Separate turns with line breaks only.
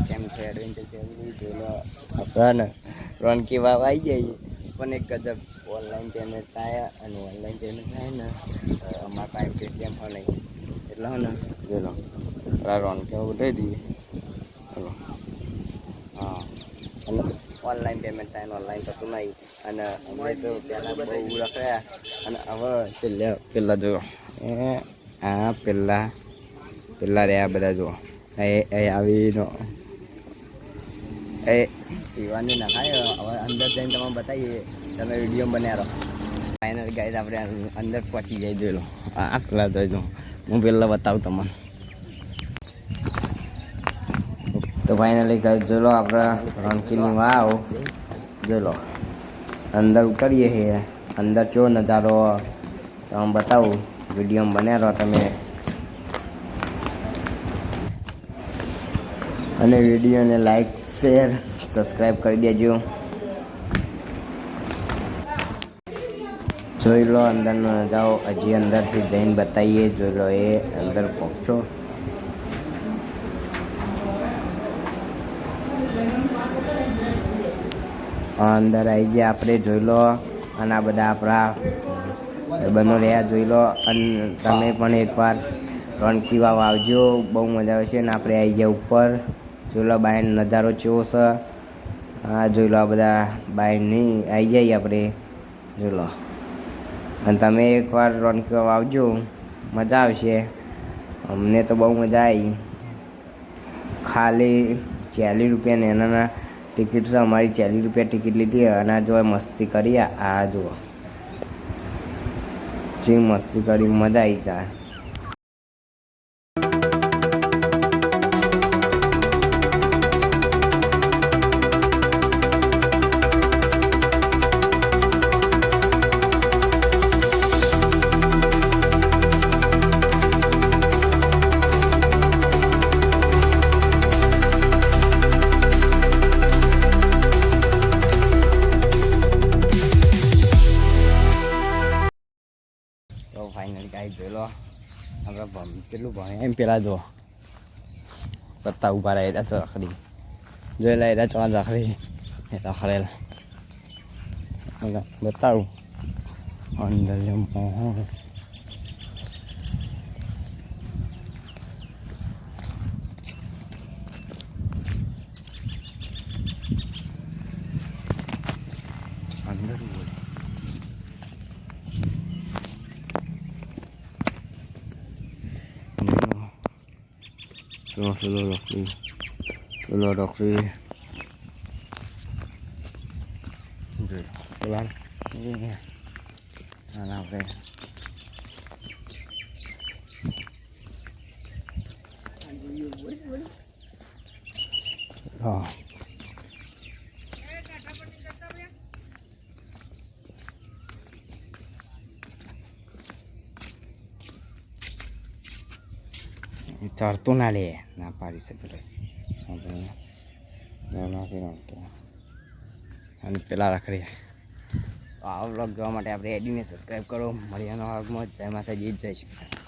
કેમ છે adventure family જોઈ લો આપણે રોનકી વાવ આવી જઈએ પણ એક ગજબ ઓનલાઈન પેમેન્ટ થાય અને ઓનલાઈન પેમેન્ટ થાય ને અમારા પાસે પેટીએમ હોય નહીં એટલે હે ને જોઈ લો રોનકી ઉઠાવી દઈએ ચલો હા અને ઓનલાઈન પેમેન્ટ થાય ને ઓનલાઈન કશું નહીં અને અમે તો પહેલાં બહુ રખડ્યા અને હવે પેલા જો આ પેલા રહ્યા બધા જો એ આવીનો એ પીવાની નખાય હવે અંદર જઈને તમે બતાવીએ તમે વિડીયો બનાવો ફાઇનલ ગાઈઝ આપણે અંદર પહોંચી જાય જોઈ લો આ પેલા જોઈ લો હું પહેલાં બતાવું તમને તો ફાઇનલી ગાઈઝ જોઈ લો આપણે રોનકીની વાવ જોઈ લો અંદર ઉતરીએ છીએ અંદર કેવો નજારો તમે બતાવું વિડીયો બનાવો તમે અને વિડીયોને લાઈક શેર સબસ્ક્રાઈબ કરી દેજો જોઈ લો અંદરનો નજારો હજી અંદરથી જઈને બતાવીએ જોઈ લો એ અંદર પહોંચો અંદર આવી ગયા આપણે જોઈ લો અને આ બધા આપણા બનો રહ્યા જોઈ લો અને તમે પણ એકવાર રોનકી વાવ આવજો બહુ મજા આવશે ને આપણે આવી ગયા ઉપર જોઈ લો બહાર નજારો કેવો છે હા જોઈ લો આ બધા બહારની આવી જઈએ આપણે જોઈ લો અને તમે એકવાર રોનકી વાવ આવજો મજા આવશે અમને તો બહુ મજા આવી ખાલી 40 રૂપિયા એના ટિકિટ છે અમારી 40 રૂપિયા ટિકિટ લીધી અને જો મસ્તી કરી આ જુઓ જે મસ્તી કરી મજા આવી જાય ફાઇનલ ગાઈડ જોઈ લો આપણે કેટલું ભણે એમ પેલા જો પત્તા ઉભા રહ્યા છો રખડી જોઈ લે એરા ચોન રખડી રખડેલ બતાવું અંદર અંદર ચલો રખડી જોઈ પેલા આપણે હા ચડતું ના લે ના પાડી શકે અને પેલા રખડી તો આ વ્લોગ જોવા માટે આપણે એડીને સબસ્ક્રાઈબ કરો મળીએ નવા વ્લોગમાં જય માતાજી જય શ્રી કૃષ્ણ.